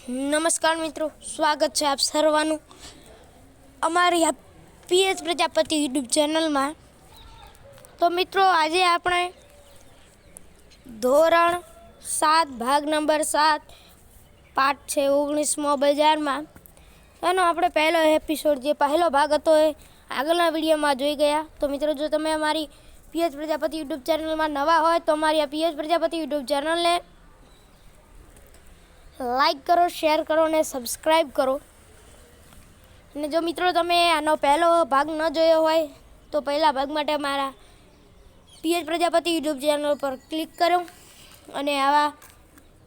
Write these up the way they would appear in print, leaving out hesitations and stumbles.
નમસ્કાર મિત્રો, સ્વાગત છે આપ સર્વનું અમારી આ પીએચ પ્રજાપતિ યુટ્યુબ ચેનલમાં। તો મિત્રો, આજે આપણે ધોરણ 7 ભાગ નંબર 7 પાઠ છે 19મો બજારમાં એનો આપણે પહેલો એપિસોડ જે પહેલો ભાગ હતો એ આગળના વિડીયોમાં જોઈ ગયા। તો મિત્રો, જો તમે અમારી પીએચ પ્રજાપતિ યુટ્યુબ ચેનલમાં નવા હોય તો અમારી આ પીએચ પ્રજાપતિ યુટ્યુબ ચેનલને લાઈક કરો, શેર કરો અને સબસ્ક્રાઈબ કરો। અને જો મિત્રો તમે આનો પહેલો ભાગ ન જોયો હોય તો પહેલા ભાગ માટે અમારા પીએચ પ્રજાપતિ યુટ્યુબ ચેનલ પર ક્લિક કરો અને આવા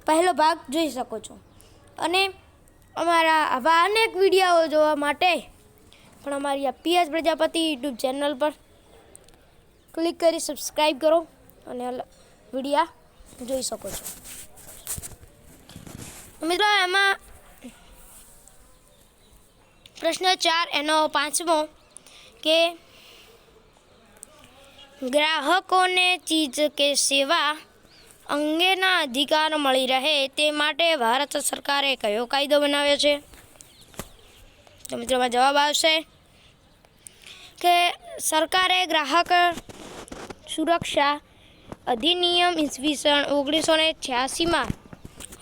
પહેલો ભાગ જોઈ શકો છો। અને અમારા આવા અનેક વિડીયો જોવા માટે પણ અમારી આ પીએચ પ્રજાપતિ યુટ્યુબ ચેનલ પર ક્લિક કરી સબસ્ક્રાઈબ કરો અને વિડીયો જોઈ શકો છો। મિત્રો, એમાં પ્રશ્ન 4 એનો 5મો કે ગ્રાહકોને ચીજ કે સેવા અંગેના અધિકાર મળી રહે તે માટે ભારત સરકારે કયો કાયદો બનાવ્યો છે? તો મિત્રોમાં જવાબ આવશે કે સરકારે ગ્રાહક સુરક્ષા અધિનિયમ ઈસવીસન 1986માં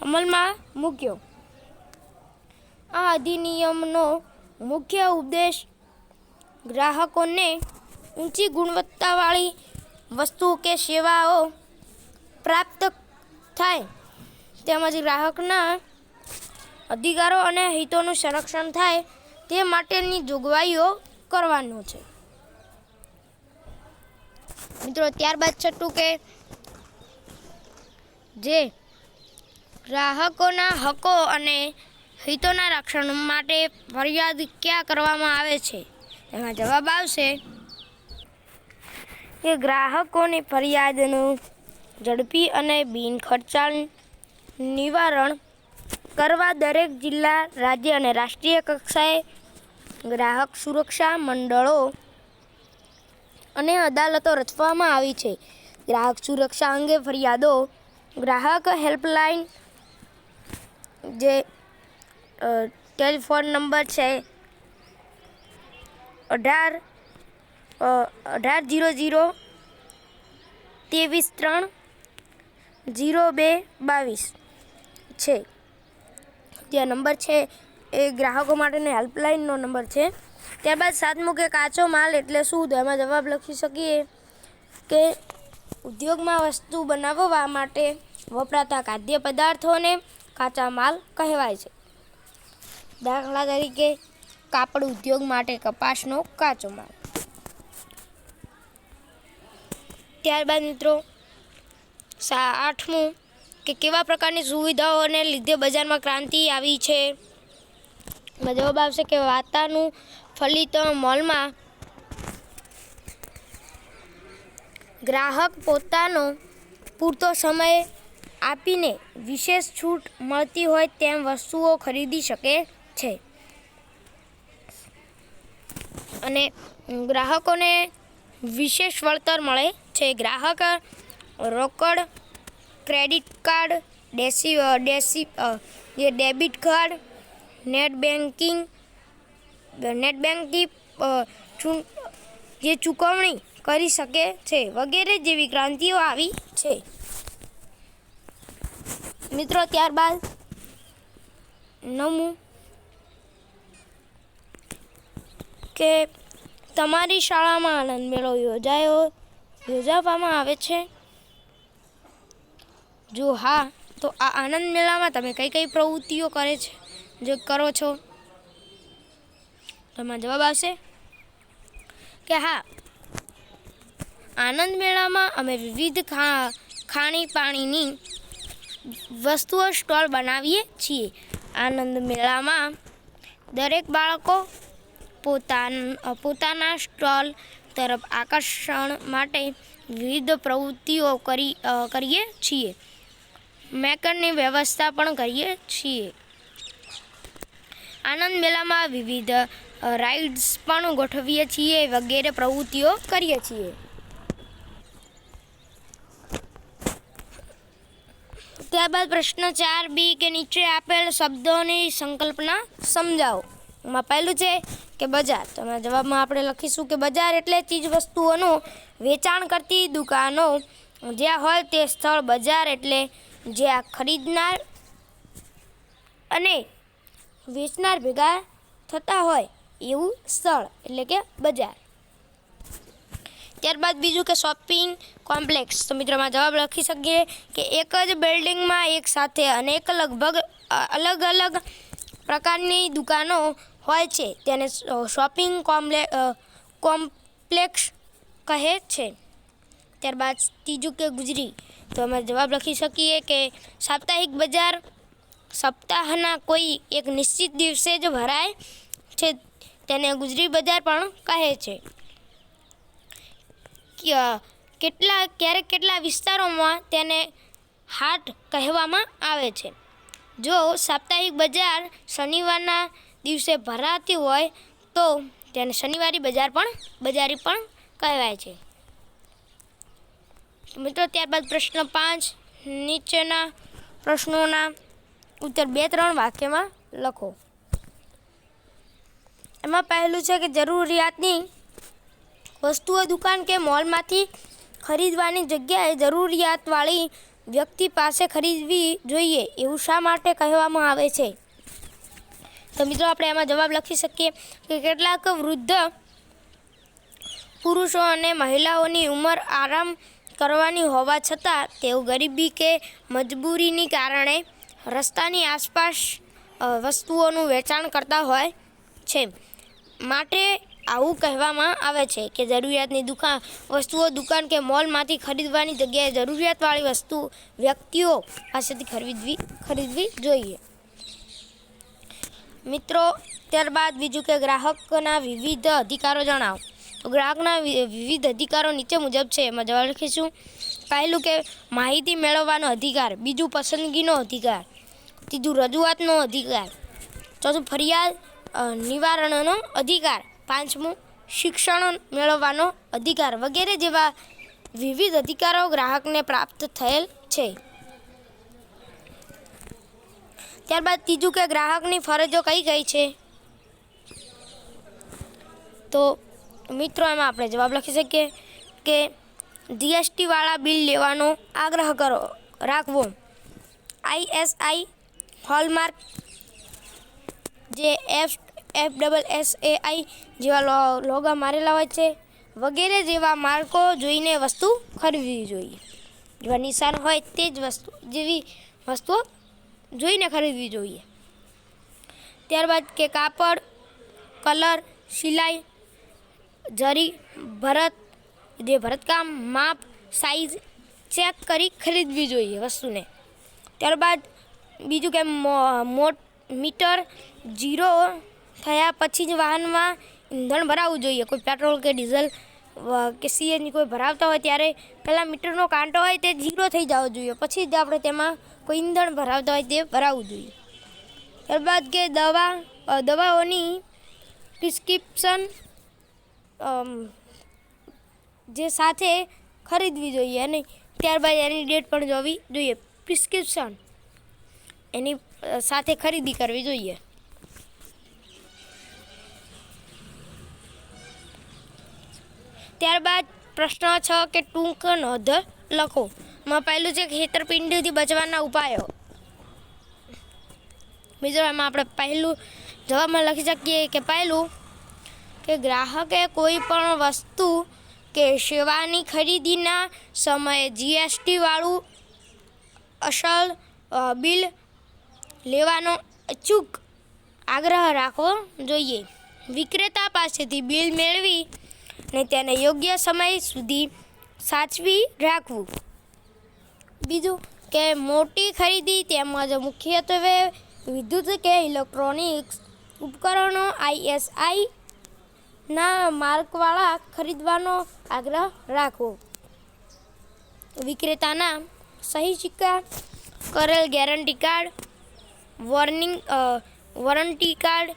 અમલમાં મૂક્યો। આ અધિનિયમનો મુખ્ય ઉદ્દેશ ગ્રાહકોને ઊંચી ગુણવત્તાવાળી વસ્તુ કે સેવાઓ પ્રાપ્ત થાય તેમજ ગ્રાહકના અધિકારો અને હિતોનું સંરક્ષણ થાય તે માટેની જોગવાઈઓ કરવાનો છે। મિત્રો, ત્યારબાદ છઠ્ઠું કે જે ગ્રાહકોના હકો અને હિતોના રક્ષણ માટે ફરિયાદ ક્યાં કરવામાં આવે છે? તેમાં જવાબ આવશે કે ગ્રાહકોની ફરિયાદનું ઝડપી અને બિનખર્ચાળ નિવારણ કરવા દરેક જિલ્લા, રાજ્ય અને રાષ્ટ્રીય કક્ષાએ ગ્રાહક સુરક્ષા મંડળો અને અદાલતો રચવામાં આવી છે। ગ્રાહક સુરક્ષા અંગે ફરિયાદો ગ્રાહક હેલ્પલાઇન જે ટેલિફોન નંબર છે 1800 23 3 02 22 છે। જે નંબર છે એ ગ્રાહકો માટેનો હેલ્પલાઇનનો નંબર છે। ત્યારબાદ 7મું કે કાચો માલ એટલે શું? તો એમાં જવાબ લખી શકીએ કે ઉદ્યોગમાં વસ્તુ બનાવવા માટે વપરાતા ખાદ્ય પદાર્થોને કાચા માલ કહેવાય છે। દાખલા તરીકે કાપડ ઉદ્યોગ માટે કપાસનો કાચો માલ। ત્યારબાદ મિત્રો 8મું કે કેવા પ્રકારની સુવિધાઓને લીધે બજારમાં ક્રાંતિ આવી છે? જવાબ આવશે કે વાતાનુકૂલિત મોલમાં ગ્રાહક પોતાનો પૂરતો સમય આપીને વિશેષ છૂટ મળતી હોય તેમ વસ્તુઓ ખરીદી શકે છે અને ગ્રાહકોને વિશેષ વળતર મળે છે। ગ્રાહક રોકડ, credit card, debit card, net banking જે ચૂકવણી કરી શકે છે વગેરે જેવી ક્રાંતિઓ આવી છે। મિત્રો, ત્યારબાદ 9મું કે તમારી શાળામાં આનંદ મેળો યોજવામાં આવે છે? જો હા, તો આ આનંદ મેળામાં તમે કઈ પ્રવૃત્તિઓ કરો છો? તેમાં જવાબ આવશે કે હા, આનંદ મેળામાં અમે વિવિધ ખાણીપાણીની વસ્તુઓ સ્ટોલ બનાવીએ છીએ। આનંદ મેળામાં દરેક બાળકો પોતાના સ્ટોલ તરફ આકર્ષણ માટે વિવિધ પ્રવૃત્તિઓ કરીએ છીએ। મેકરની વ્યવસ્થા પણ કરીએ છીએ। આનંદ મેળામાં વિવિધ રાઇડ્સ પણ ગોઠવીએ છીએ વગેરે પ્રવૃત્તિઓ કરીએ છીએ। ત્યારબાદ પ્રશ્ન 4B કે નીચે આપેલ શબ્દોની સંકલ્પના સમજાવો. એમાં પહેલું છે કે બજાર. તો એમાં જવાબમાં આપણે લખીશું કે બજાર એટલે ચીજ વસ્તુઓનું વેચાણ કરતી દુકાનો જ્યાં હોય તે સ્થળ. બજાર એટલે જ્યાં ખરીદનાર અને વેચનાર ભેગા થતા હોય એવું સ્થળ એટલે કે બજાર. ત્યારબાદ બીજું કે શોપિંગ કોમ્પ્લેક્સ. તો મિત્રોમાં જવાબ લખી શકીએ કે એક જ બિલ્ડિંગમાં એક સાથે અનેક લગભગ અલગ અલગ પ્રકારની દુકાનો હોય છે તેને શોપિંગ કોમ્પ્લેક્સ કહે છે. ત્યારબાદ ત્રીજું કે ગુજરી. તો અમે જવાબ લખી શકીએ કે સાપ્તાહિક બજાર સપ્તાહના કોઈ એક નિશ્ચિત દિવસે જ ભરાય છે તેને ગુજરી બજાર પણ કહે છે. કેટલા વિસ્તારોમાં તેને હાટ કહેવામાં આવે છે. જો સાપ્તાહિક બજાર શનિવારના દિવસે ભરાતી હોય તો તેને શનિવારી બજારી પણ કહેવાય છે. મિત્રો ત્યારબાદ પ્રશ્ન 5 નીચેના પ્રશ્નોના ઉત્તર 2-3 વાક્યમાં લખો. એમાં પહેલું છે કે જરૂરિયાતની વસ્તુઓ દુકાન કે મોલમાંથી ખરીદવાની જગ્યાએ જરૂરિયાતવાળી વ્યક્તિ પાસે ખરીદવી જોઈએ એવું શા માટે કહેવામાં આવે છે. તો મિત્રો આપણે એમાં જવાબ લખી શકીએ કે કેટલાક વૃદ્ધ પુરુષો અને મહિલાઓની ઉંમર આરામ કરવાની હોવા છતાં તેઓ ગરીબી કે મજબૂરીની કારણે રસ્તાની આસપાસ વસ્તુઓનું વેચાણ કરતા હોય છે. માટે આવું કહેવામાં આવે છે કે જરૂરિયાતની વસ્તુઓ દુકાન કે મોલમાંથી ખરીદવાની જગ્યાએ જરૂરિયાતવાળી વસ્તુ વ્યક્તિઓ પાસેથી ખરીદવી જોઈએ. મિત્રો ત્યારબાદ બીજું કે ગ્રાહકના વિવિધ અધિકારો જણાવો. તો ગ્રાહકના વિવિધ અધિકારો નીચે મુજબ છે. એમાં જવાબ લખીશું. પહેલું કે માહિતી મેળવવાનો અધિકાર. બીજું પસંદગીનો અધિકાર. ત્રીજું રજૂઆતનો અધિકાર. ચોથું ફરિયાદ નિવારણનો અધિકાર. પાંચમું શિક્ષણ મેળવવાનો અધિકાર વગેરે જેવા વિવિધ અધિકારો ગ્રાહકને પ્રાપ્ત થયેલ છે. ત્યારબાદ ત્રીજું કે ગ્રાહકની ફરજો કઈ કઈ છે. તો મિત્રો એમાં આપણે જવાબ લખી શકીએ કે GST વાળા બિલ લેવાનો આગ્રહ રાખવો. ISI હોલમાર્ક જે FSSAI જેવા લોગા મારેલા હોય છે વગેરે જેવા માર્કો જોઈને વસ્તુ ખરીદવી જોઈએ. જેવા નિશાન હોય તે જ જેવી વસ્તુઓ જોઈને ખરીદવી જોઈએ. ત્યારબાદ કે કાપડ, કલર, સિલાઈ, જરી, ભરતકામ, માપ, સાઈઝ ચેક કરી ખરીદવી જોઈએ વસ્તુને. ત્યારબાદ બીજું કે મીટર 0 થયા પછી જ વાહનમાં ઈંધણ ભરાવવું જોઈએ. કોઈ પેટ્રોલ કે ડીઝલ કે CNG કોઈ ભરાવતા હોય ત્યારે પહેલાં મીટરનો કાંટો હોય તે 0 થઈ જવો જોઈએ, પછી જ આપણે તેમાં કોઈ ઈંધણ ભરાવતા હોય તે ભરાવવું જોઈએ. ત્યારબાદ કે દવાઓની પ્રિસ્ક્રિપ્શન જે સાથે ખરીદવી જોઈએ અને ત્યારબાદ એની ડેટ પણ જોવી જોઈએ. પ્રિસ્ક્રિપ્શન એની સાથે ખરીદી કરવી જોઈએ. ત્યારબાદ પ્રશ્ન 6 કે ટૂંક નોંધ લખો. માં પહેલું છે છેતરપિંડીથી બચવાના ઉપાયો. મિત્રો એમાં આપણે પહેલું જવાબમાં લખી શકીએ કે પહેલું કે ગ્રાહકે કોઈ પણ વસ્તુ કે સેવાની ખરીદીના સમયે GST વાળું અસલ બિલ લેવાનો અચૂક આગ્રહ રાખવો જોઈએ. વિક્રેતા પાસેથી બિલ મેળવી ને તેને યોગ્ય સમય સુધી સાચવી રાખવું. બીજું કે મોટી ખરીદી તેમજ મુખ્યત્વે વિદ્યુત કે ઇલેક્ટ્રોનિક્સ ઉપકરણો ISI ના માર્કવાળા ખરીદવાનો આગ્રહ રાખવો. વિક્રેતાના સહી સિક્કા કરેલ guarantee card, warranty card,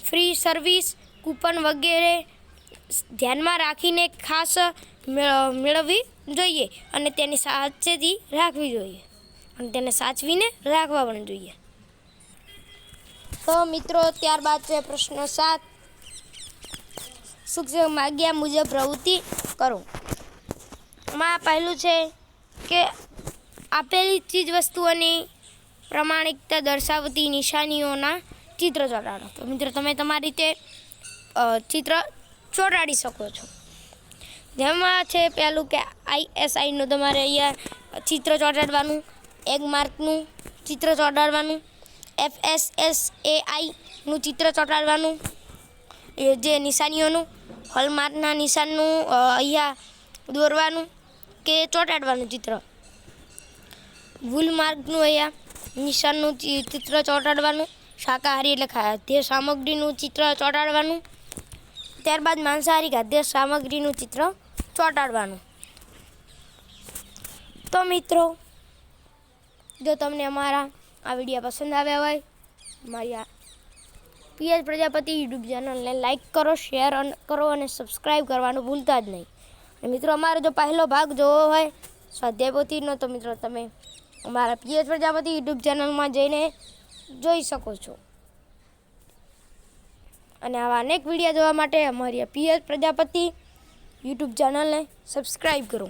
free service coupon વગેરે ધ્યાનમાં રાખીને ખાસ મેળવવી જોઈએ અને તેની સાચેથી રાખવી જોઈએ અને તેને સાચવીને રાખવા પણ જોઈએ. તો મિત્રો ત્યારબાદ છે પ્રશ્ન 7. શિક્ષક માગ્યા મુજબ પ્રવૃત્તિ કરો. એમાં પહેલું છે કે આપેલી ચીજ વસ્તુઓની પ્રમાણિકતા દર્શાવતી નિશાનીઓના ચિત્ર ચોંટાડો. તો મિત્રો તમે તમારી રીતે ચિત્ર ચોંટાડી શકો છો. જેમાં છે પહેલું કે ISIનું તમારે અહીંયા ચિત્ર ચોંટાડવાનું, 1 માર્કનું ચિત્ર ચોંટાડવાનું, FSSAIનું ચિત્ર ચોંટાડવાનું, એ જે નિશાનીઓનું હોલમાર્કના નિશાનનું અહીંયા દોરવાનું કે ચોંટાડવાનું ચિત્ર, વૂલમાર્કનું અહીંયા નિશાનનું ચિત્ર ચોંટાડવાનું, શાકાહારી એટલે ખાદ્ય સામગ્રીનું ચિત્ર ચોંટાડવાનું, ત્યારબાદ માંસાહારી ખાદ્ય સામગ્રીનું ચિત્ર ચોંટાડવાનું. તો મિત્રો જો તમને અમારા આ વિડીયો પસંદ આવ્યા હોય, અમારી આ PS પ્રજાપતિ યુટ્યુબ ચેનલને લાઈક કરો, શેર કરો અને સબસ્ક્રાઈબ કરવાનું ભૂલતા જ નહીં. અને મિત્રો અમારો જો પહેલો ભાગ જોવો હોય સ્વાધ્યાય પોથીનો તો મિત્રો તમે અમારા PS પ્રજાપતિ યુટ્યુબ ચેનલમાં જઈને જોઈ શકો છો. અને આવા અનેક વિડીયો જોવા માટે અમારી PS પ્રજાપતિ યુટ્યુબ ચેનલને સબસ્ક્રાઈબ કરો.